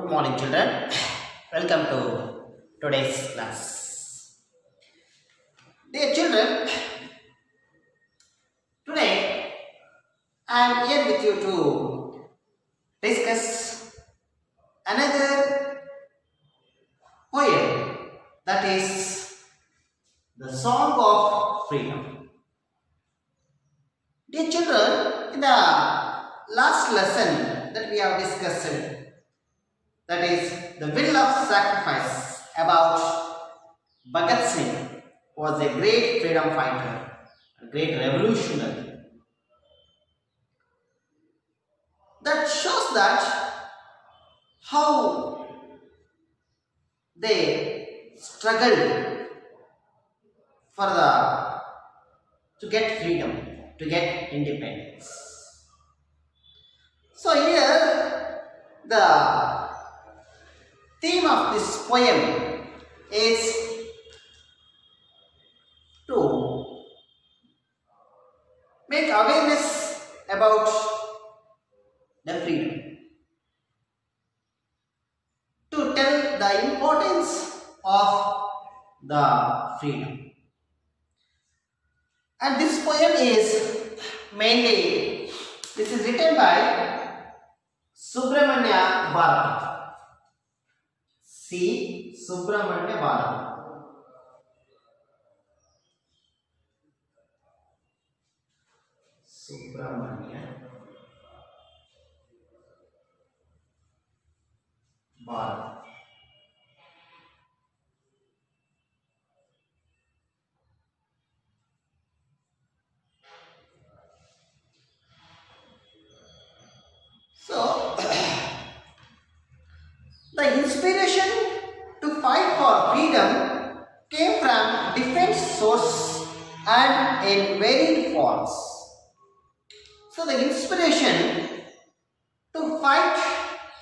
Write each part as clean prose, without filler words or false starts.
Good morning, children. Welcome to today's class. Dear children, today I am here with you to discuss another poem, that is the Song of Freedom. Dear children, in the last lesson that we have discussed, that is the will of sacrifice, about Bhagat Singh was a great freedom fighter, a great revolutionary. That shows that how they struggled to get freedom, to get independence. So here the theme of this poem is to make awareness about the freedom, to tell the importance of the freedom. And this poem is mainly, this is written by Subramanya Bharati. C. Subramanya Bharati. Subramanya Bharati. So, the inspiration to fight for freedom came from different sources and in varied forms. So, the inspiration to fight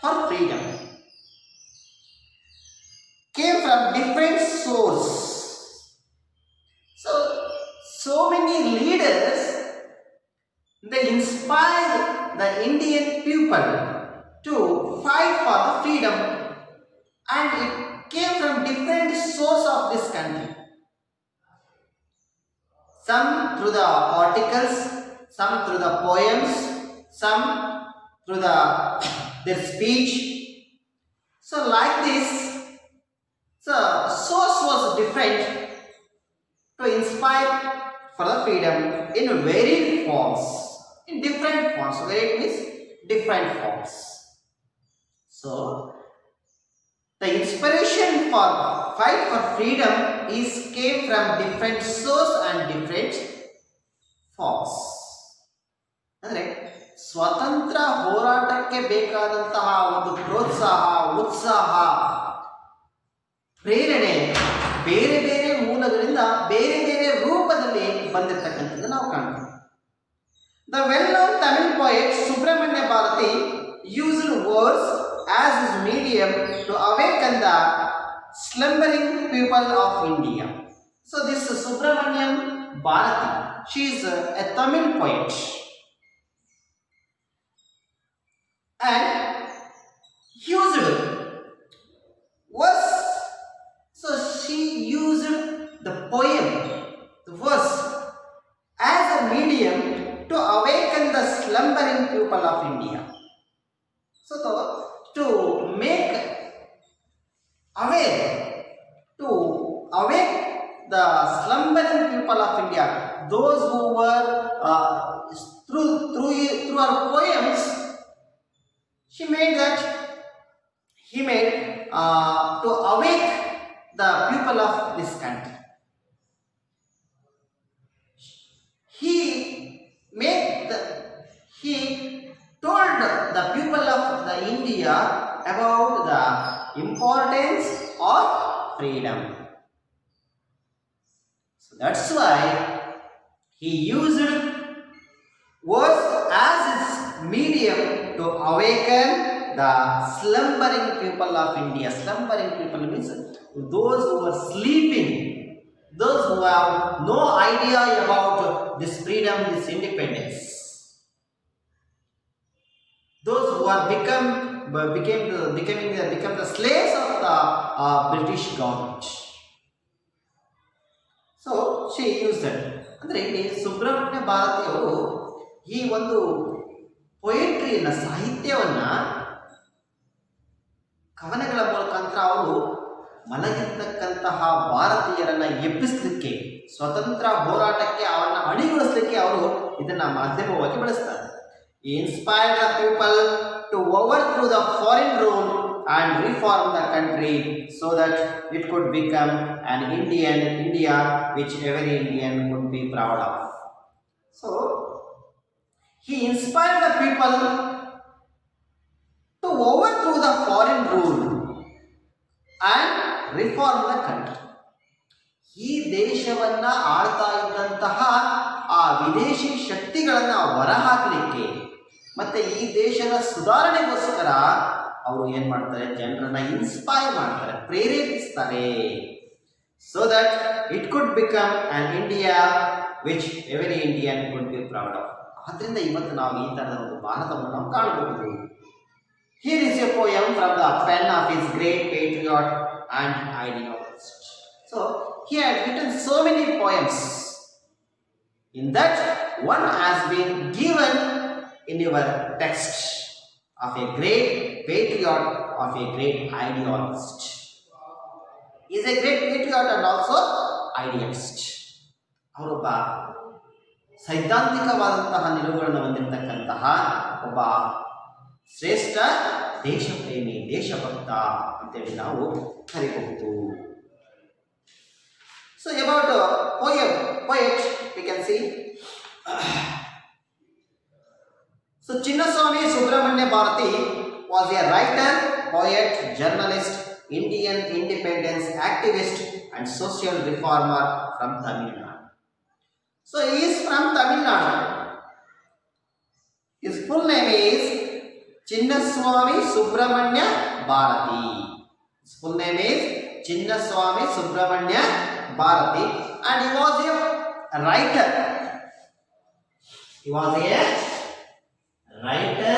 for freedom came from different sources. So many leaders, they inspire the Indian people to fight for the freedom, and it came from different sources of this country. Some through the articles, some through the poems, some through their speech. So like this, the source was different to inspire for the freedom in varied forms, in different forms. Varied means different forms. So the inspiration for fight for freedom came from different source and different forms. ಅಂದರೆ ಸ್ವತಂತ್ರ ಹೋರಾಟಕ್ಕೆ ಬೇಕಾದಂತಹ ಒಂದು ಪ್ರೋತ್ಸಾಹ, ಉತ್ಸಾಹ, ಪ್ರೇರಣೆ ಬೇರೆ ಬೇರೆ ಮೂಲಗಳಿಂದ ಬೇರೆ ಬೇರೆ ರೂಪದಲ್ಲಿ ಬಂದಿರತಕ್ಕಂಥದ್ದು ನಾವು ಕಾಣ್ತೀವಿ. The well-known Tamil poet Subramanya Bharati used words as his medium to awaken the slumbering people of India. So this Subramanya Bharati, she is a Tamil poet, and used verse. So she used the poem, the verse, as a medium to awaken the slumbering people of India. So to make aware, to awake the slumbering people of India, those who were through her poems, he made to awake the people of this country. He told the people of the India about the importance of freedom. So that's why he used words as his medium to awaken the slumbering people of India. Slumbering people means those who are sleeping, those who have no idea about this freedom, this independence. Those who are become become the slaves of the British government. So she used that. ಅಂದರೆ ಇಲ್ಲಿ ಸುಬ್ರಹ್ಮಣ್ಯ ಭಾರತಿ ಅವರು ಈ ಒಂದು ಪೊಯೆಟ್ರಿಯನ್ನ, ಸಾಹಿತ್ಯವನ್ನ ಕವನಗಳ ಮುಖಾಂತರ ಅವರು ಮಲಗಿರ್ತಕ್ಕಂತಹ ಭಾರತೀಯರನ್ನ ಎಬ್ಬಿಸಲಿಕ್ಕೆ, ಸ್ವತಂತ್ರ ಹೋರಾಟಕ್ಕೆ ಅವನ್ನ ಅಣಿಗೊಳಿಸಲಿಕ್ಕೆ ಅವರು ಇದನ್ನ ಮಾಧ್ಯಮವಾಗಿ ಬಳಸ್ತಾರೆ. Inspire the people to overthrow the foreign rule and reform the country so that it could become an India which every Indian would be proud of. So he inspired the people to overthrow the foreign rule and reform the country. ಈ ದೇಶವನ್ನ ಆಳ್ತಾ ಇದ್ದಂತಹ ಆ ವಿದೇಶಿ ಶಕ್ತಿಗಳನ್ನ ಹೊರಹಾಕಲಿಕ್ಕೆ ಮತ್ತೆ ಈ ದೇಶದ ಸುಧಾರಣೆಗೋಸ್ಕರ ಅವರು ಏನು ಮಾಡ್ತಾರೆ, ಜನರನ್ನ ಇನ್ಸ್ಪೈರ್ ಮಾಡ್ತಾರೆ, ಪ್ರೇರೇಪಿಸ್ತಾರೆ. So that it could become an India which every Indian could be proud of. ಆದ್ದರಿಂದ ಇವತ್ತು ನಾವು ಈ ಥರದ ಒಂದು ಭಾರತವನ್ನು ನಾವು ಕಾಣಬಹುದು. Here is a poem from the pen of his great patriot and ideologist. So he had written so many poems. In that, one has been given in your text of a great patriot, of a great idealist. He is a great patriot and also idealist. ಅವರೊಬ್ಬ ಸೈದ್ಧಾಂತಿಕವಾದಂತಹ ನಿಲುವುಗಳನ್ನು ಹೊಂದಿರತಕ್ಕಂತಹ ಒಬ್ಬ ಶ್ರೇಷ್ಠ ದೇಶಪ್ರೇಮಿ, ದೇಶಭಕ್ತ ಅಂತೇಳಿ ನಾವು ಕರೀಬಹುದು. So about poet, we can see. So Chinnaswamy Subramanya Bharati was a writer, poet, journalist, Indian independence activist and social reformer from Tamil Nadu. So he is from Tamil Nadu. His full name is Chinnaswamy Subramanya Bharati. His full name is Chinnaswamy Subramanya Bharati, and he was a writer. He was a writer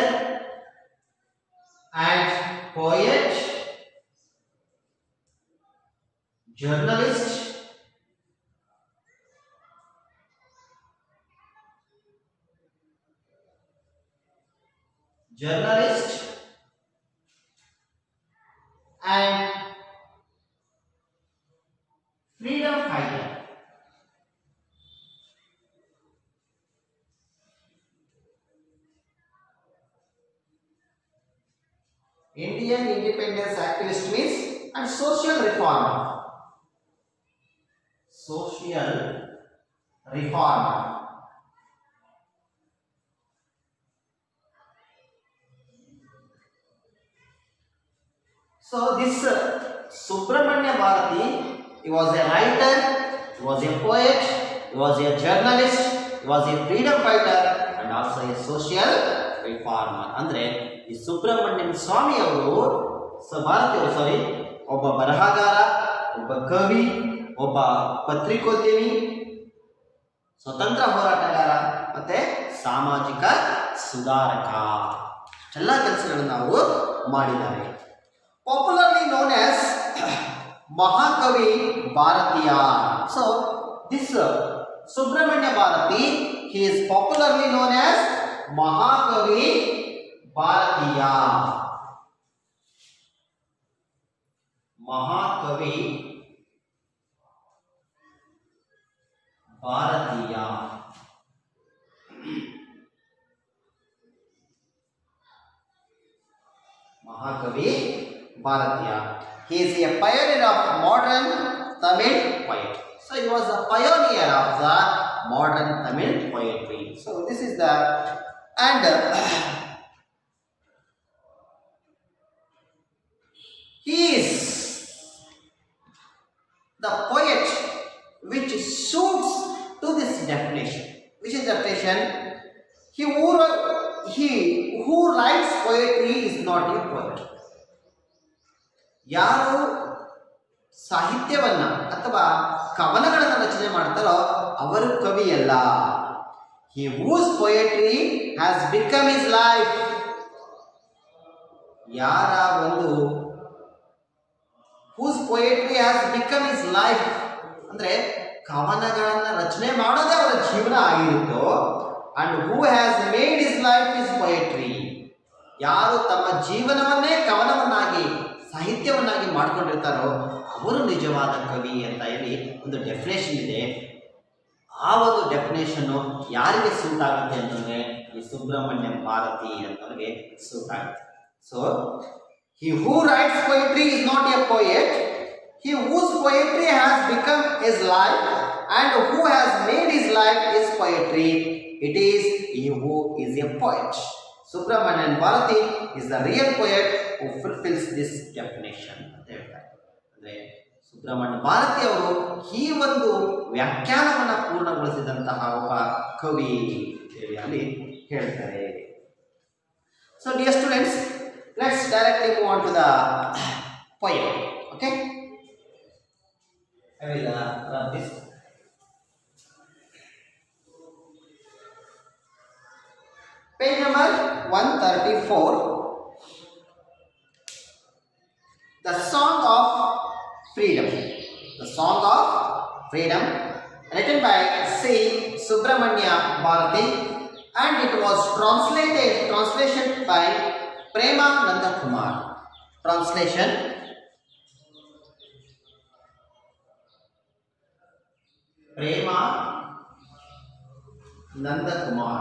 and poet, journalist, and freedom fighter. Indian independence activist means and social reformer. Social reformer. So this Subramanya Bharati, he was a writer, he was a poet, he was a journalist, he was a freedom fighter and also a social reformer. ಅಂದ್ರೆ ಈ ಸುಬ್ರಹ್ಮಣ್ಯಂ ಸ್ವಾಮಿ ಅವರು ಒಬ್ಬ ಬರಹಗಾರ, ಒಬ್ಬ ಕವಿ, ಒಬ್ಬ ಪತ್ರಿಕೋದ್ಯಮಿ, ಸ್ವತಂತ್ರ ಹೋರಾಟಗಾರ ಮತ್ತೆ ಸಾಮಾಜಿಕ ಸುಧಾರಕ, ಎಲ್ಲ ಕೆಲಸಗಳನ್ನು ನಾವು ಮಾಡಿದ್ದಾರೆ. Popularly known as Mahakavi Bharatiya. So this Subramanya Bharati, he is popularly known as Mahakavi Bharatiya. Mahakavi Bharatiya. Mahakavi Bharatiya. He is a pioneer of modern Tamil poetry. So he was a pioneer of the modern Tamil poetry. So this is the and he is the poet which suits to this definition. Which is definition? He who writes poetry is not a poet. ಯಾರು ಸಾಹಿತ್ಯವನ್ನ ಅಥವಾ ಕವನಗಳನ್ನು ರಚನೆ ಮಾಡ್ತಾರೋ ಅವರು ಕವಿಯಲ್ಲ. He whose poetry has become his life. ಯಾರ ಒಂದು whose poetry has become his life, ಅಂದ್ರೆ ಕವನಗಳನ್ನು ರಚನೆ ಮಾಡೋದೇ ಅವರ ಜೀವನ ಆಗಿರುತ್ತೋ, and who has made his life his poetry, ಯಾರು ತಮ್ಮ ಜೀವನವನ್ನೇ ಕವನವನ್ನಾಗಿ ಸಾಹಿತ್ಯವನ್ನಾಗಿ ಮಾಡ್ಕೊಂಡಿರ್ತಾರೋ ಅವರು ನಿಜವಾದ ಕವಿ ಅಂತ ಹೇಳಿ ಒಂದು ಡೆಫಿನೇಷನ್ ಇದೆ. ಆ ಒಂದು ಡೆಫಿನೇಷನ್ನು ಯಾರಿಗೆ ಸೂಟ್ ಆಗುತ್ತೆ ಅಂತಂದರೆ ಈ ಸುಬ್ರಹ್ಮಣ್ಯಂ ಭಾರತಿ ಅಂತವ್ರಿಗೆ ಸೂಟ್ ಆಗುತ್ತೆ. So he who writes poetry is not a poet, he whose poetry has become his life and who has made his life his poetry, it is he who is a poet. Subramanian Bharati is the real poet who fulfills this definition ಅಂತ ಹೇಳ್ತಾರೆ. ಅಂದರೆ ಸುಬ್ರಹ್ಮಣ್ಯ ಭಾರತಿ ಅವರು ಈ ಒಂದು ವ್ಯಾಖ್ಯಾನವನ್ನು ಪೂರ್ಣಗೊಳಿಸಿದಂತಹ ಒಬ್ಬ ಕವಿ ಅಲ್ಲಿ ಹೇಳ್ತಾರೆ. So dear students, let's directly move on to the poem. Okay, I will run this. Page number 134. The Song of Freedom. The Song of Freedom, written by C. Subramanya Bharati, and it was translation by Prema Nandakumar. Translation: Prema Nandakumar.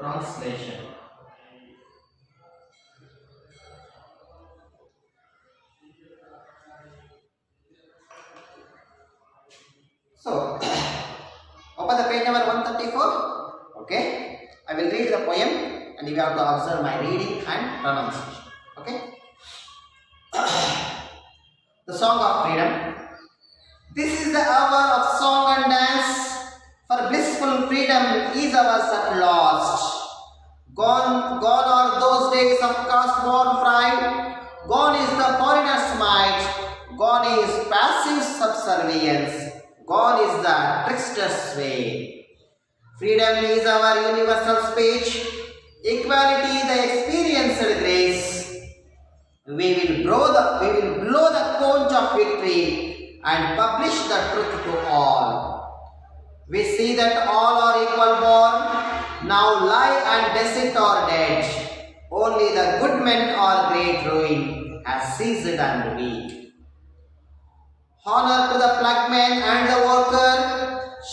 Translation: so open the page number 134. Okay, I will read the poem and you have to observe my reading and pronunciation. Okay. The Song of Freedom. This is the hour of song and dance, for blissful freedom is ours at last. Gone are those days of caste-born pride, gone is the foreigner's might, gone is passive subservience, gone is the trickster's way. Freedom is our universal speech, equality the experienced grace. We will blow the conch of victory and publish the truth to all. We see that all are equal born, now lie and deceit are dead. Only the good men are great ruin, has ceased and weak. Honor to the plugman and the worker,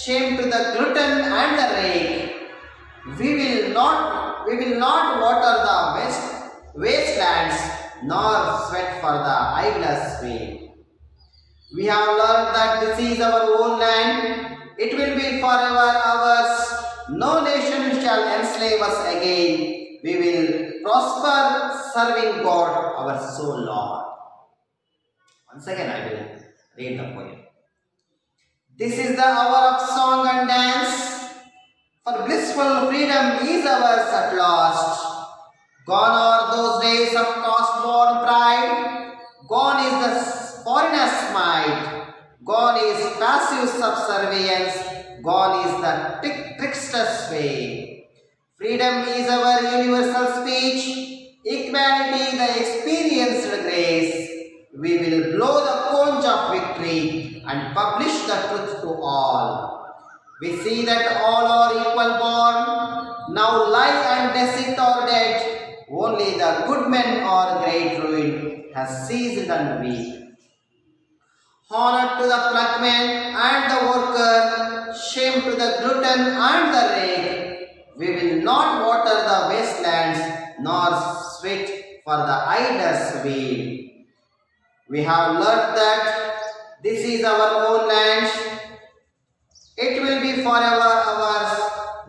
shame to the glutton and the rake. We will not water the wastelands, nor sweat for the idler's way. We have learned that this is our own land, it will be forever ours. No nation shall enslave us again. We will prosper serving God, our sole Lord. Once again I will read the poem. This is the hour of song and dance, for blissful freedom is ours at last. Gone are those days of caste-born pride, gone is the foreigner's might, gone is passive subservience, gone is the trickster's way. Freedom is our universal speech, equality the experienced grace. We will blow the conch of victory and publish the truth to all. We see that all are equal born, now lie and deceit are dead. Only the good men are great ruin, has ceased and weak. Honor to the plugman and the worker, shame to the glutton and the rake. We will not water the wastelands, nor sweat for the idler's weal. We have learnt that this is our own land, it will be forever ours.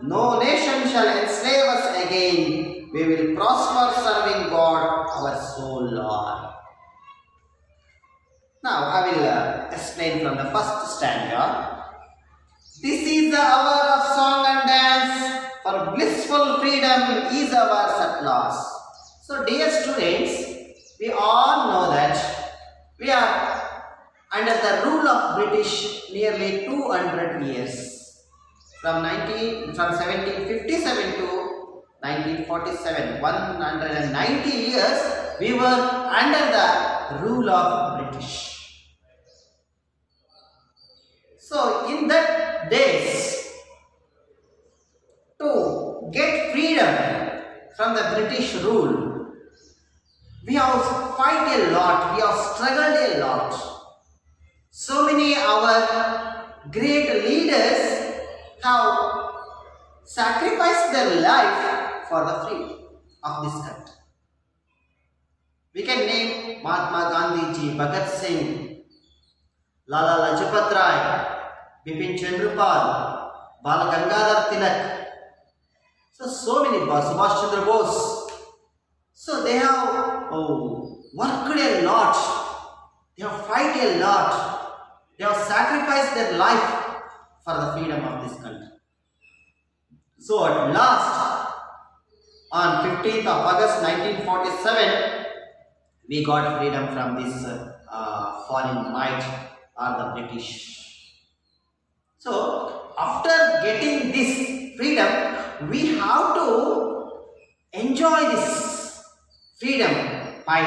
No nation shall enslave us again. We will prosper serving God, our sole Lord. Now I will explain from the first stanza. This is the hour of song and dance, for blissful freedom is ours at last. So dear students, we all know that we are the rule of British nearly 200 years. From 1757 to 1947, 190 years we were under the rule of British. So in that days, to get freedom from the British rule, we have fight a lot, we have struggled a lot. So many our great leaders have sacrificed their life for the freedom of this country. We can name Mahatma Gandhi ji, Bhagat Singh, Lala Lajpat Rai, Bipin Chandra Pal, Bal Gangadhar Tilak. So many, Subhash Chandra Bose. So they have worked a lot, they have fight a lot, they have sacrificed their life for the freedom of this country. So at last, on 15th of August 1947, we got freedom from this foreign might or the British. So after getting this freedom, we have to enjoy this freedom by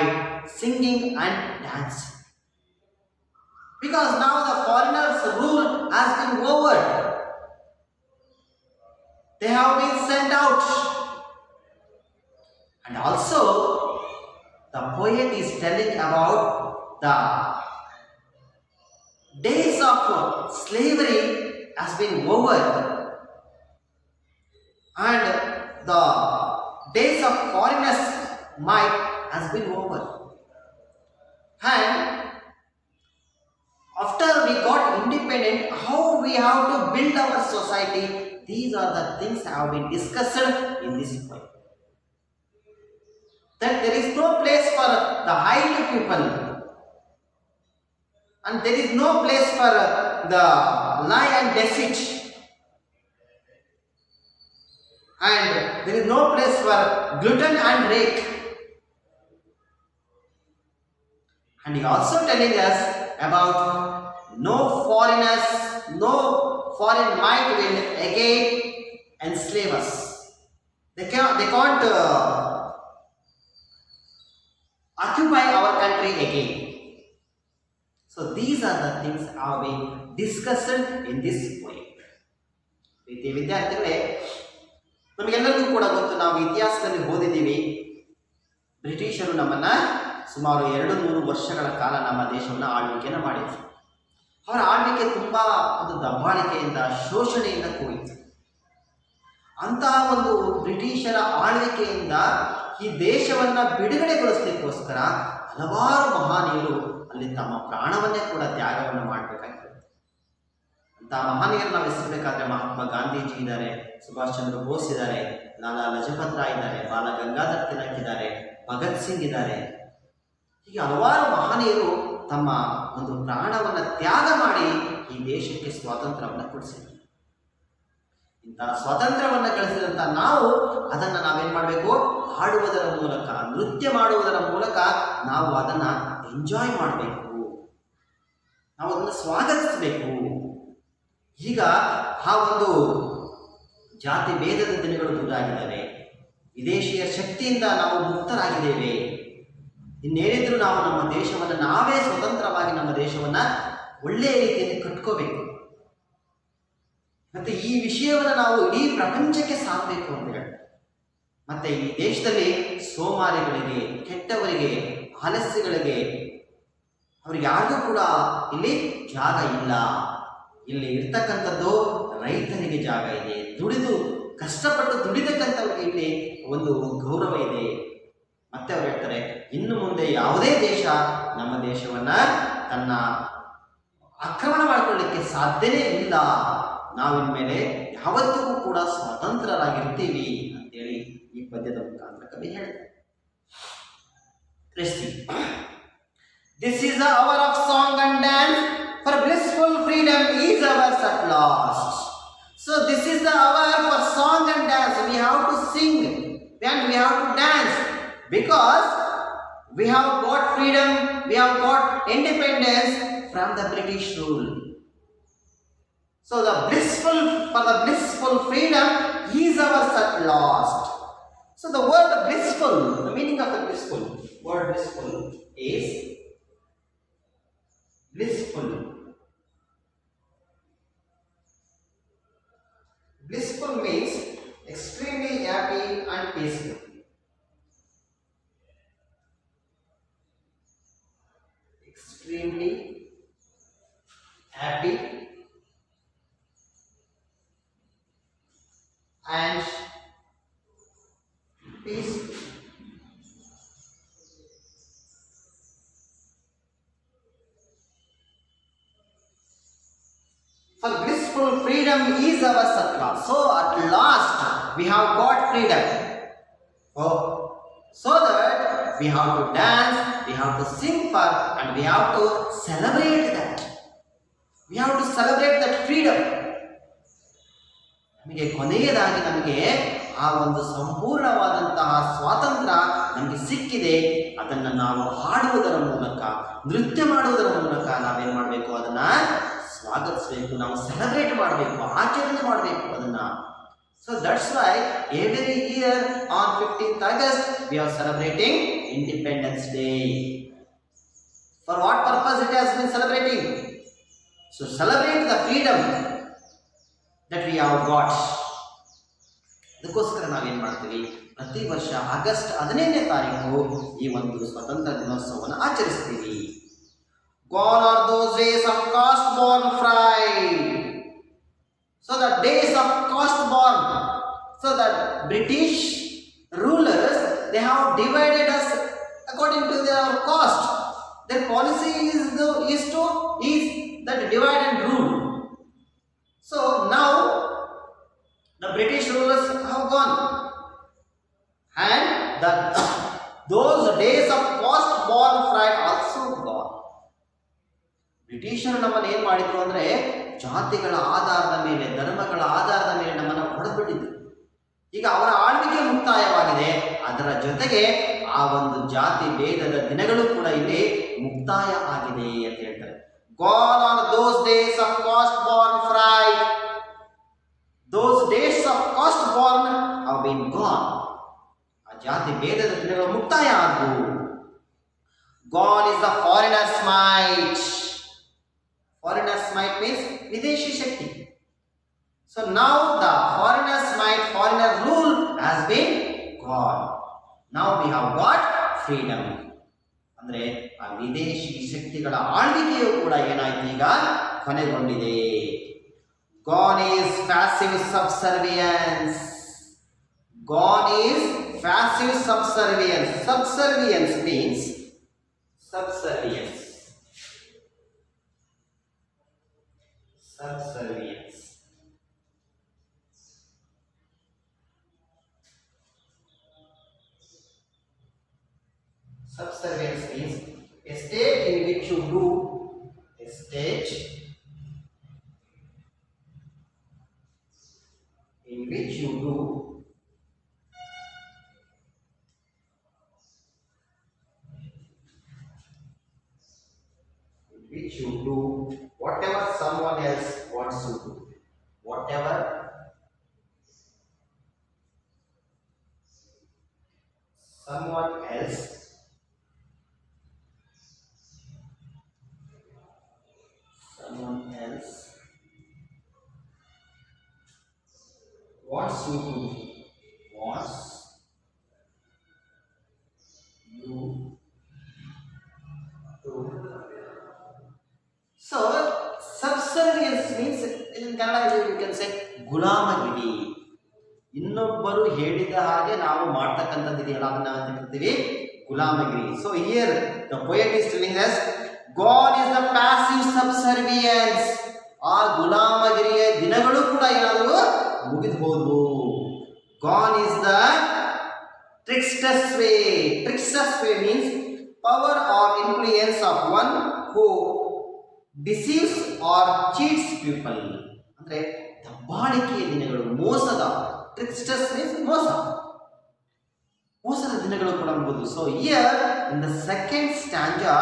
singing and dancing. Because now the foreigners' rule has been over. They have been sent out. And also, the poet is telling about the days of slavery has been over. And the days of foreigners' might has been over. And after we got independent, how we have to build our society, these are the things that have been discussed in this poem. That there is no place for the highly people, and there is no place for the lie and deceit, and there is no place for glutton and rake. And he also telling us about no foreigners, no foreign might will again enslave us. They can't occupy our country again. So these are the things are being discussed in this poem. ವಿದ್ಯಾರ್ಥಿಗಳೇ, ನಮಗೆಲ್ಲರಿಗೂ ಕೂಡ ಗೊತ್ತು, ನಾವು ಇತಿಹಾಸದಲ್ಲಿ ಓದಿದ್ದೀವಿ, ಬ್ರಿಟಿಷರು ನಮ್ಮನ್ನ ಸುಮಾರು 200 ವರ್ಷಗಳ ಕಾಲ ನಮ್ಮ ದೇಶವನ್ನು ಆಳ್ವಿಕೆಯನ್ನು ಮಾಡಿದ್ರು. ಅವರ ಆಳ್ವಿಕೆ ತುಂಬ ಒಂದು ದಬ್ಬಾಳಿಕೆಯಿಂದ, ಶೋಷಣೆಯಿಂದ ಕೂಡಿತು. ಅಂತಹ ಒಂದು ಬ್ರಿಟಿಷರ ಆಳ್ವಿಕೆಯಿಂದ ಈ ದೇಶವನ್ನು ಬಿಡುಗಡೆಗೊಳಿಸಲಿಕ್ಕೋಸ್ಕರ ಹಲವಾರು ಮಹಾನೀಯರು ಅಲ್ಲಿ ತಮ್ಮ ಪ್ರಾಣವನ್ನೇ ಕೂಡ ತ್ಯಾಗವನ್ನು ಮಾಡಬೇಕಾಗ್ತದೆ. ಅಂತಹ ಮಹಾನೀಯರು ನಾವು ಹೆಸರಬೇಕಾದ್ರೆ ಮಹಾತ್ಮ ಗಾಂಧೀಜಿ ಇದ್ದಾರೆ, ಸುಭಾಷ್ ಚಂದ್ರ ಬೋಸ್ ಇದ್ದಾರೆ, ಲಾಲಾ ಲಜಪತ್ ರಾಯ್ ಇದ್ದಾರೆ, ಬಾಲ ಗಂಗಾಧರ್ ತಿಲಕ್ ಇದ್ದಾರೆ, ಭಗತ್ ಸಿಂಗ್ ಇದ್ದಾರೆ. ಹೀಗೆ ಹಲವಾರು ಮಹನೀಯರು ತಮ್ಮ ಒಂದು ಪ್ರಾಣವನ್ನು ತ್ಯಾಗ ಮಾಡಿ ಈ ದೇಶಕ್ಕೆ ಸ್ವಾತಂತ್ರ್ಯವನ್ನು ಕೊಡಿಸಿದರು. ಇಂತಹ ಸ್ವಾತಂತ್ರ್ಯವನ್ನು ಗಳಿಸಿದಂಥ ನಾವು ಅದನ್ನು ನಾವೇನು ಮಾಡಬೇಕು? ಹಾಡುವುದರ ಮೂಲಕ, ನೃತ್ಯ ಮಾಡುವುದರ ಮೂಲಕ ನಾವು ಅದನ್ನು ಎಂಜಾಯ್ ಮಾಡಬೇಕು, ನಾವು ಅದನ್ನು ಸ್ವಾಗತಿಸಬೇಕು. ಈಗ ಆ ಒಂದು ಜಾತಿ ಭೇದದ ದಿನಗಳು ದೂರ ಆಗಿದ್ದಾವೆ, ವಿದೇಶಿಯ ಶಕ್ತಿಯಿಂದ ನಾವು ಮುಕ್ತರಾಗಿದ್ದೇವೆ. ಇನ್ನೇನಿದ್ರು ನಾವು ನಮ್ಮ ದೇಶವನ್ನು ನಾವೇ ಸ್ವತಂತ್ರವಾಗಿ ನಮ್ಮ ದೇಶವನ್ನು ಒಳ್ಳೆಯ ರೀತಿಯಲ್ಲಿ ಕಟ್ಕೋಬೇಕು. ಮತ್ತು ಈ ವಿಷಯವನ್ನು ನಾವು ಇಡೀ ಪ್ರಪಂಚಕ್ಕೆ ಸಾರಬೇಕು ಅಂತ ಹೇಳಿ. ಮತ್ತು ಈ ದೇಶದಲ್ಲಿ ಸೋಮಾರಿಗಳಿಗೆ, ಕೆಟ್ಟವರಿಗೆ, ಆಲಸ್ಯಗಳಿಗೆ, ಅವ್ರಿಗೆ ಯಾರಿಗೂ ಕೂಡ ಇಲ್ಲಿ ಜಾಗ ಇಲ್ಲ. ಇಲ್ಲಿ ಇರ್ತಕ್ಕಂಥದ್ದು ರೈತರಿಗೆ ಜಾಗ ಇದೆ, ಕಷ್ಟಪಟ್ಟು ದುಡಿತಕ್ಕಂಥವ್ರಿಗೆ ಇಲ್ಲಿ ಒಂದು ಗೌರವ ಇದೆ. ಮತ್ತೆ ಅವ್ರು ಹೇಳ್ತಾರೆ, ಇನ್ನು ಮುಂದೆ ಯಾವುದೇ ದೇಶ ನಮ್ಮ ದೇಶವನ್ನು ತನ್ನ ಆಕ್ರಮಣ ಮಾಡಿಕೊಳ್ಳಿಕ್ಕೆ ಸಾಧ್ಯನೇ ಇಲ್ಲ, ನಾವಿನ್ಮೇಲೆ ಯಾವತ್ತಿಗೂ ಕೂಡ ಸ್ವತಂತ್ರರಾಗಿರ್ತೀವಿ ಅಂತೇಳಿ ಈ ಪದ್ಯದ ಮುಖಾಂತರ ಕವಿ ಹೇಳ್ತಾರೆ. This is the hour of song and dance, for blissful freedom is ours at last. So this is the hour for song and dance. We have to sing and we have to dance, because We have got freedom, we have got independence from the British rule. So the blissful freedom is ours at last. So the word blissful, the meaning of the word blissful is blissful. Blissful means extremely happy and peaceful. Extremely happy and peaceful. For blissful freedom is ours at last. So at last we have got freedom. Oh, so that we have to dance, we have to sing for, and we have to celebrate that. We have to celebrate that freedom. ನಮಗೆ ಕೊನೆಯದಾಗಿ ನಮಗೆ ಆ ಒಂದು ಸಂಪೂರ್ಣವಾದಂತಹ ಸ್ವಾತಂತ್ರ್ಯ ನಮಗೆ ಸಿಕ್ಕಿದೆ. ಅದನ್ನು ನಾವು ಹಾಡುವುದರ ಮೂಲಕ, ನೃತ್ಯ ಮಾಡುವುದರ ಮೂಲಕ ನಾವೇನು ಮಾಡಬೇಕು, ಅದನ್ನ ಸ್ವಾಗತಿಸಬೇಕು, ನಾವು ಸೆಲೆಬ್ರೇಟ್ ಮಾಡಬೇಕು, ಆಚರಣೆ ಮಾಡಬೇಕು ಅದನ್ನ. So that's why every year on 15th August we are celebrating Independence Day. For what purpose it has been celebrating? So celebrate the freedom that we have got. ಅದಕ್ಕೋಸ್ಕರ ನಾವೇನು ಮಾಡ್ತೀವಿ, ಪ್ರತಿ ವರ್ಷ ಆಗಸ್ಟ್ 15ನೇ ತಾರೀಕು ಈ ಒಂದು ಸ್ವತಂತ್ರ ದಿನೋತ್ಸವವನ್ನು ಆಚರಿಸ್ತೀವಿ. Gone are those days of caste-born pride. So the days of caste-born. So the British rulers, they have divided us according to their caste. Their policy is that divide and rule. So now the British rulers have gone, and those days of caste-born pride also gone. ಬ್ರಿಟಿಷರು ನಮ್ಮನ್ನು ಏನು ಮಾಡಿದ್ರು ಅಂದರೆ, ಜಾತಿಗಳ ಆಧಾರದ ಮೇಲೆ, ಧರ್ಮಗಳ ಆಧಾರದ ಮೇಲೆ ನಮ್ಮನ್ನು ಹೊಡೆದ್ಬಿಟ್ಟಿದ್ರು. ಈಗ ಅವರ ಆಳ್ವಿಕೆ ಮುಕ್ತಾಯವಾಗಿದೆ, ಅದರ ಜೊತೆಗೆ ಆ ಒಂದು ಜಾತಿ ಭೇದದ ದಿನಗಳು ಕೂಡ ಇಲ್ಲಿ ಮುಕ್ತಾಯ ಆಗಿದೆ ಅಂತ ಹೇಳ್ತಾರೆ. Gone are those days of caste-born pride. Those days of caste-born have been gone. ಆ ಜಾತಿ ಭೇದದ ದಿನಗಳು ಮುಕ್ತಾಯ ಆದವು. Gone is the foreigner's might. Foreigner's might means ವಿದೇಶಿ ಶಕ್ತಿ. So now the foreigner's might, foreigner rule has been gone. Now we have got freedom. ಅಂದ್ರೆ ಆ ವಿದೇಶಿ ಶಕ್ತಿಗಳ ಆಳ್ವಿಕೆಯು ಕೂಡ ಏನಾಯ್ತು, ಈಗ ಕೊನೆಗೊಂಡಿದೆ. Gone is passive subservience. Gone is passive subservience. Subservience means subservience. Subservience. Subservience means a state in which you do a state in which you do whatever someone else wants you to do. Whatever someone else wants you to do. So subservience means in Kannada you can say ಗುಲಾಮಗಿರಿ. ಇನ್ನೊಬ್ಬರು ಹೇಳಿದ ಹಾಗೆ ನಾವು ಮಾಡ್ತಕ್ಕಂಥದ್ದು ಇದೆಯಲ್ಲ, ಅದನ್ನ ನಾವು ಕರಿತೀವಿ ಗುಲಾಮಗಿರಿ. So here the poet is telling us God is the passive subservience. ಆ ಗುಲಾಮಗಿರಿಯ ದಿನಗಳು ಕೂಡ ಏನಾದವು, ಮುಗಿದು ಹೋದವು. Gone is the trickster's way. Trickster's way means power or influence of one who deceives or cheats people. ಅಂದ್ರೆ ದಬ್ಬಾಳಿಕೆಯ ದಿನಗಳು, ಮೋಸದ. ಟ್ರಿಕ್ಸ್ಟರ್ಸ್ ಮೀನ್ಸ್ ಮೋಸ. ಮೋಸದ ದಿನಗಳು ಕೂಡ ಅನ್ಬೋದು. So here in the second ಸ್ಟ್ಯಾಂಜಾ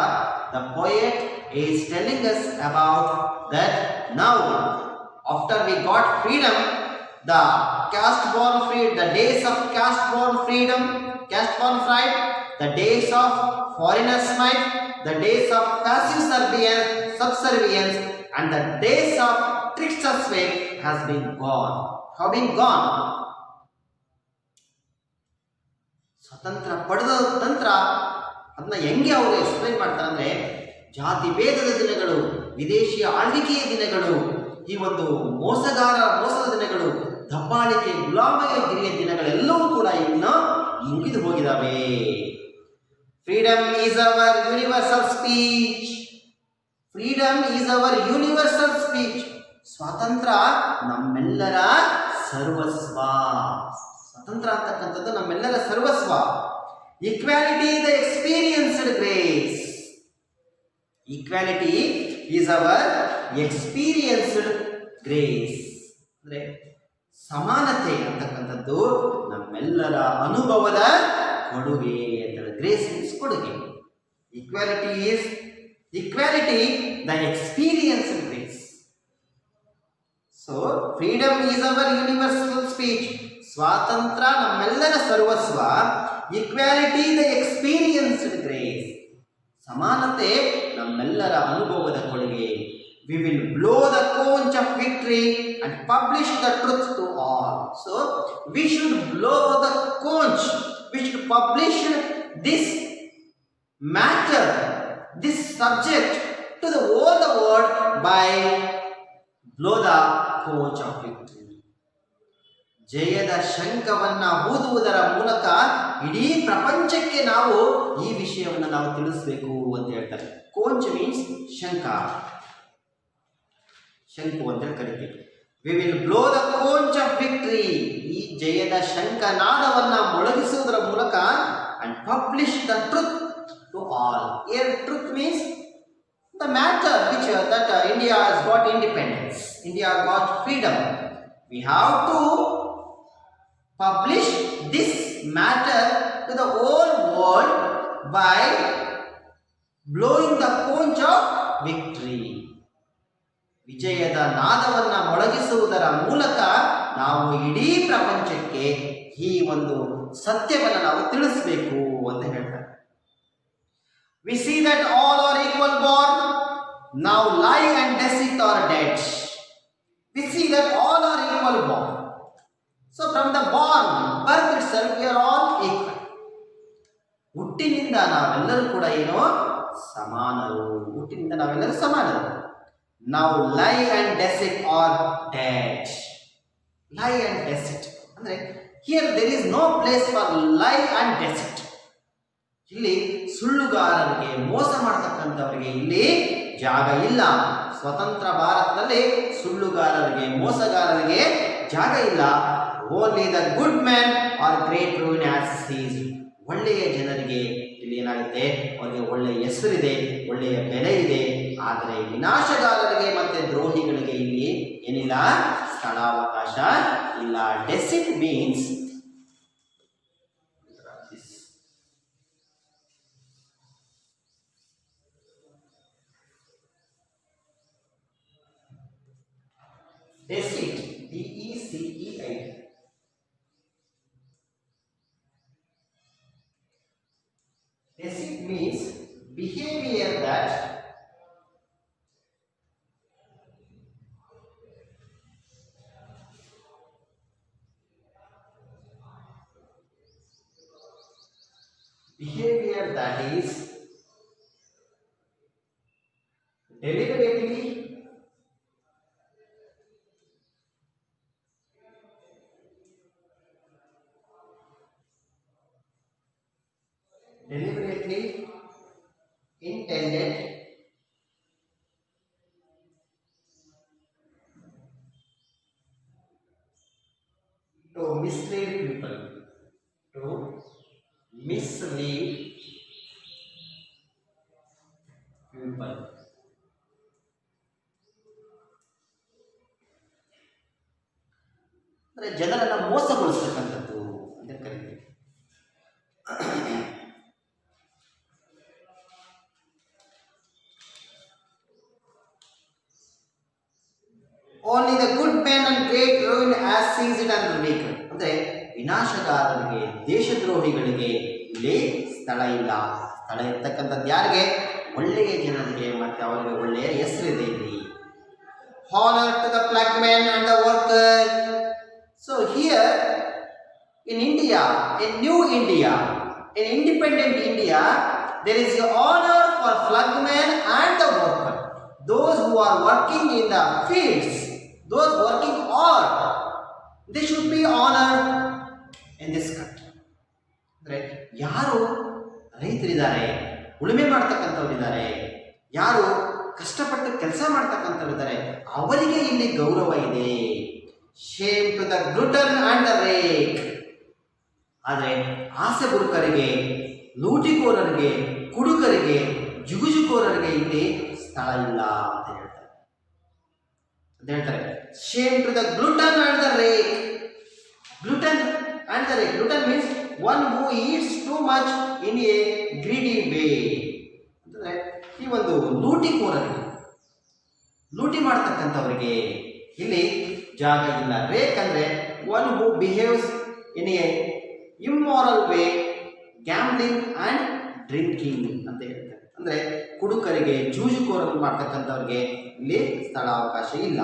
the poet is telling us about that now after we got freedom, the caste-born freedom, the days of caste-born freedom, caste-born pride, the days of foreigners' might, the days of passive subservience, and the days of tricksters' way has been gone. Have been gone. ಸ್ವತಂತ್ರ ಪಡೆದ ನಂತರ ಅದನ್ನ ಹೆಂಗೆ ಅವರು explain ಮಾಡ್ತಾರೆ ಅಂದ್ರೆ, ಜಾತಿ ಭೇದದ ದಿನಗಳು, ವಿದೇಶಿಯ ಆಳ್ವಿಕೆಯ ದಿನಗಳು, ಈ ಒಂದು ಮೋಸದ ದಿನಗಳು, ದಬ್ಬಾಳಿಕೆ ಗುಲಾಮಗಿರಿಯ ದಿನಗಳೆಲ್ಲವೂ ಕೂಡ ಇನ್ನು ಇಂಗಿದು ಹೋಗಿದಾವೆ. Freedom is our universal speech. Freedom is our universal speech. ಸ್ವಾತಂತ್ರ್ಯ ನಮ್ಮೆಲ್ಲರ ಸರ್ವಸ್ವ. ಸ್ವಾತಂತ್ರ್ಯ ಅಂತಕ್ಕಂಥದ್ದು ನಮ್ಮೆಲ್ಲರ ಸರ್ವಸ್ವ. Equality the experienced grace. Equality is our experienced grace. ಅಂದರೆ ಸಮಾನತೆ ಅಂತಕ್ಕಂಥದ್ದು ನಮ್ಮೆಲ್ಲರ ಅನುಭವದ ಕೊಡುಗೆ ಅಂತ. ಗ್ರೇಸ್ ಮೀನ್ಸ್ ಕೊಡುಗೆ. Equality the experienced grace. So freedom is our universal speech. ಸ್ವಾತಂತ್ರ್ಯ ನಮ್ಮೆಲ್ಲರ ಸರ್ವಸ್ವ. Equality the experienced grace. ಸಮಾನತೆ ನಮ್ಮೆಲ್ಲರ ಅನುಭವದ ಕೊಡುಗೆ. We will blow the conch of victory and publish the truth to all. So we should blow the conch. We should publish this matter, this subject to the whole world by blow the conch of victory. ಜಯದ ಶಂಖವನ್ನ ಊದುವುದರ ಮೂಲಕ ಇಡೀ ಪ್ರಪಂಚಕ್ಕೆ ನಾವು ಈ ವಿಷಯವನ್ನು ನಾವು ತಿಳಿಸಬೇಕು ಅಂತ ಹೇಳ್ತಾರೆ. ಕೋಂಚ್ ಮೀನ್ಸ್ ಶಂಖ, ಶಂಕು ಅಂತ ಕರಿತೀವಿ. We will blow the conch of victory. ಈ ಜಯದ ಶಂಖನಾದವನ್ನ ಮೊಳಗಿಸುವುದರ ಮೂಲಕ and publish the truth to all. Here truth means the matter which that India has got independence, India got freedom. We have to publish this matter to the whole world by blowing the conch of victory. ವಿಜಯದ ನಾದವನ್ನು ಮೊಳಗಿಸುವುದರ ಮೂಲಕ ನಾವು ಇಡೀ ಪ್ರಪಂಚಕ್ಕೆ ಈ ಒಂದು ಸತ್ಯವನ್ನು ನಾವು ತಿಳಿಸಬೇಕು ಅಂತ ಹೇಳ್ತಾರೆ. We see that all are equal born, now lie and deceit are dead. We see that all are equal born. So from the birth itself we are all equal. ಹುಟ್ಟಿನಿಂದ ನಾವೆಲ್ಲರೂ ಕೂಡ ಏನೋ ಸಮಾನರು. ಹುಟ್ಟಿನಿಂದ ನಾವೆಲ್ಲರೂ ಸಮಾನರು. Now lie and deceit are dead. Lie and deceit ಅಂದ್ರೆ here there is no place for lie and deceit. ಇಲ್ಲಿ ಸುಳ್ಳುಗಾರರಿಗೆ, ಮೋಸ ಮಾಡತಕ್ಕಂಥವರಿಗೆ ಇಲ್ಲಿ ಜಾಗ ಇಲ್ಲ. ಸ್ವತಂತ್ರ ಭಾರತದಲ್ಲಿ ಸುಳ್ಳುಗಾರರಿಗೆ, ಮೋಸಗಾರರಿಗೆ ಜಾಗ ಇಲ್ಲ. Only the good man or great ruin has ceased. ಒಳ್ಳೆಯ ಜನರಿಗೆ ಇಲ್ಲಿ ಏನಾಗುತ್ತೆ, ಅವರಿಗೆ ಒಳ್ಳೆಯ ಹೆಸರಿದೆ, ಒಳ್ಳೆಯ ಬೆಲೆ ಇದೆ. ಆದರೆ ವಿನಾಶಗಾರರಿಗೆ ಮತ್ತೆ ದ್ರೋಹಿಗಳಿಗೆ ಇಲ್ಲಿ ಏನಿಲ್ಲ, ಸ್ಥಳಾವಕಾಶ ಇಲ್ಲ. ಡೆಸಿಟ್ means deceit, DECEIT. Deceit means behavior that is deliberately intended to mislead people, to mislead people. ಅಂದರೆ ಜನರನ್ನು ಮೋಸಗೊಳಿಸ್ತಕ್ಕಂಥದ್ದು ಅಂತ ಕರಿತೀವಿ. Only the good man and great rune as sees it and make. ಅಂದ್ರೆ ವಿನಾಶಗಾರರಿಗೆ, ದೇಶದ್ರೋಹಿಗಳಿಗೆ ಇಲ್ಲಿ ಸ್ಥಳ ಇಲ್ಲ. ಸ್ಥಳ ಇರ್ತಕ್ಕಂಥದ್ದು ಯಾರಿಗೆ? ಒಳ್ಳೆಯ ಜನರಿಗೆ, ಮತ್ತೆ ಅವರಿಗೆ ಒಳ್ಳೆಯ ಹೆಸರಿದೆ ಇಲ್ಲಿ. Honor to the flagman and the worker. So here in India, in new India, in independent India, there is a honor for flagman and the worker. Those who are working in the fields, those working hard, they should be honored in this country. Right? ಯಾರು ರೈತರಿದ್ದಾರೆ, ಉಳುಮೆ ಮಾಡ್ತಕ್ಕಂಥವರಿದ್ದಾರೆ, ಯಾರು ಕಷ್ಟಪಟ್ಟು ಕೆಲಸ ಮಾಡ್ತಕ್ಕಂಥವರಿದ್ದಾರೆ, ಅವರಿಗೆ ಇಲ್ಲಿ ಗೌರವ ಇದೆ. Shame to the glutton and the rake. ಆದರೆ ಆಸೆ ಬುರುಕರಿಗೆ, ಲೂಟಿಕೋರರಿಗೆ, ಕುಡುಕರಿಗೆ, ಜುಗುಜುಕೋರರಿಗೆ ಇಲ್ಲಿ ಸ್ಥಳ ಇಲ್ಲ ಅಂತ ಹೇಳ್ತಾರೆ. Shame to the glutton and the rake. Glutton and the rake. Glutton means one who eats too much in a greedy way. ಅಂದರೆ ಈ ಒಂದು ಲೂಟಿಕೋರರಿಗೆ, ಲೂಟಿ ಮಾಡ್ತಕ್ಕಂಥವರಿಗೆ ಇಲ್ಲಿ ಜಾಗ ಇಲ್ಲ. ರೇಕ್ ಅಂದರೆ one who behaves in a immoral way, gambling and drinking ಅಂತ ಹೇಳ್ತಾರೆ. ಅಂದರೆ ಕುಡುಕರಿಗೆ, ಜೂಜುಕೋರರು ಮಾಡ್ತಕ್ಕಂಥವ್ರಿಗೆ ಇಲ್ಲಿ ಸ್ಥಳ ಅವಕಾಶ ಇಲ್ಲ.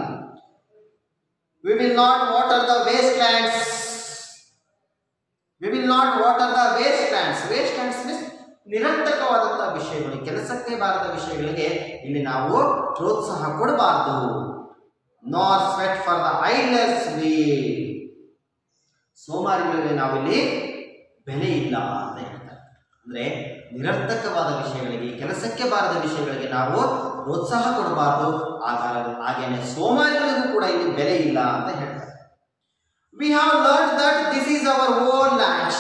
We will not water the waste lands. We will not water the waste lands. Waste lands means ನಿರರ್ಥಕವಾದಂತಹ ವಿಷಯಗಳು, ಕೆಲಸಕ್ಕೆ ಬಾರದ ವಿಷಯಗಳಿಗೆ ಇಲ್ಲಿ ನಾವು ಪ್ರೋತ್ಸಾಹ ಕೊಡಬಾರದು. Nor sweat for the idlers way. ಸೋಮಾರಿಗಳಿಗೆ ನಾವಿಲ್ಲಿ ಬೆಲೆ ಇಲ್ಲ ಅಂತ ಹೇಳ್ತಾರೆ. ಅಂದರೆ ನಿರರ್ಥಕವಾದ ವಿಷಯಗಳಿಗೆ, ಕೆಲಸಕ್ಕೆ ಬಾರದ ವಿಷಯಗಳಿಗೆ ನಾವು ಪ್ರೋತ್ಸಾಹ ಕೊಡಬಾರದು. ಹಾಗೇನೆ ಸೋಮಾರಿಗಳಿಗೂ ಕೂಡ ಇಲ್ಲಿ ಬೆಲೆ ಇಲ್ಲ ಅಂತ ಹೇಳ್ತಾರೆ. We have learned that this is our own land.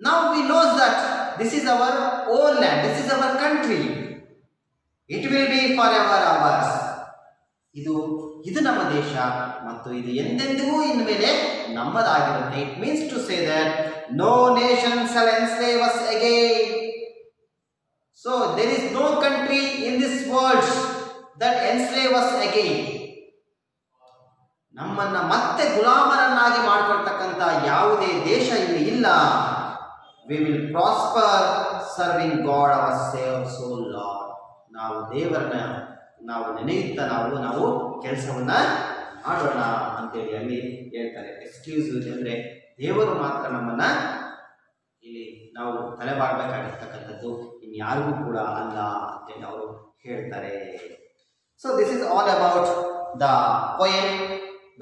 Now we know that this is our own land, this is our country. It will be forever ours. ಇದು ನಮ್ಮ ದೇಶ ಮತ್ತು ಇದು ಎಂದೆಂದಿಗೂ ಇನ್ಮೇಲೆ ನಮ್ಮದಾಗಿರುತ್ತೆ. It means to say that no nation shall enslave us again. So there is no country in this world that enslave us again. ನಮ್ಮನ್ನ ಮತ್ತೆ ಗುಲಾಮರನ್ನಾಗಿ ಮಾಡಿಕೊಳ್ತಕ್ಕಂಥ ಯಾವುದೇ ದೇಶ ಇಲ್ಲಿ ಇಲ್ಲ. We will prosper serving God our save soul Lord. ನಾವು ದೇವರನ್ನ ನಾವು ನೆನೆಯುತ್ತಾ ನಾವು ಕೆಲಸವನ್ನ ಮಾಡೋಣ ಅಂತೇಳಿ ಅಲ್ಲಿ ಹೇಳ್ತಾರೆ. ಎಕ್ಸ್ಕ್ಲೂಸಿವ್ ಅಂದರೆ ದೇವರು ಮಾತ್ರ ನಮ್ಮನ್ನ ಇಲ್ಲಿ ನಾವು ತಲೆಬಾಗಬೇಕಾಗಿರ್ತಕ್ಕಂಥದ್ದು, ಇನ್ಯಾರಿಗೂ ಕೂಡ ಅಲ್ಲ ಅಂತೇಳಿ ಅವರು ಹೇಳ್ತಾರೆ. So this is all about the poem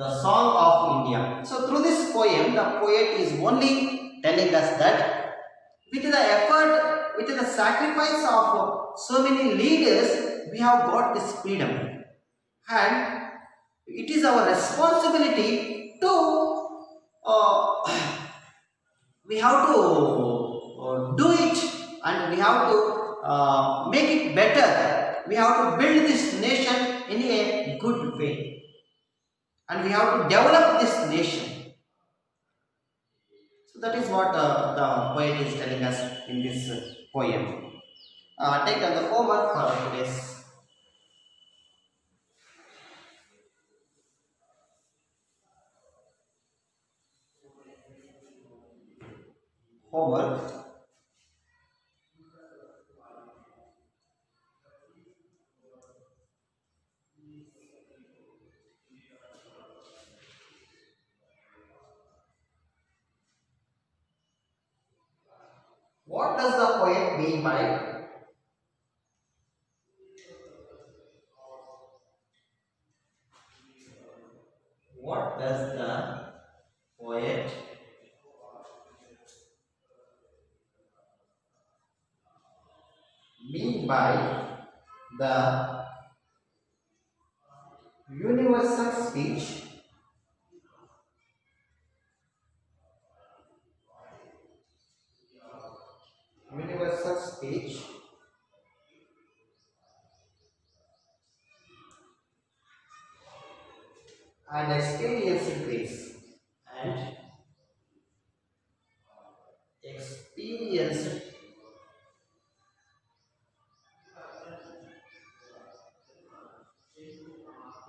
The Song of India. So through this poem, the poet is only telling us that with the effort, with the sacrifice of so many leaders, we have got this freedom. And it is our responsibility to, we have to do it, and we have to make it better. We have to build this nation in a good way. And we have to develop this nation. So that is what the poet is telling us in this poem. Take the homework for today's. Homework. What does the poet mean by what does the poet mean by the universal speech and experienced grace and experienced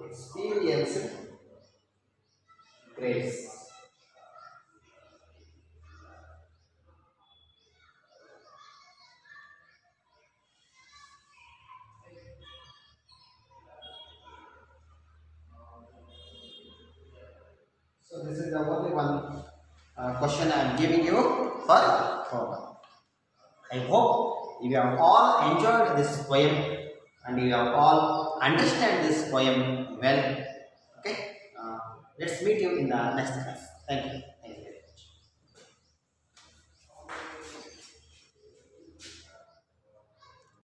experienced grace. So this is the only one question I am giving you for homework. I hope you have all enjoyed this poem and you have all understand this poem well. Okay, let's meet you in the next class. Thank you.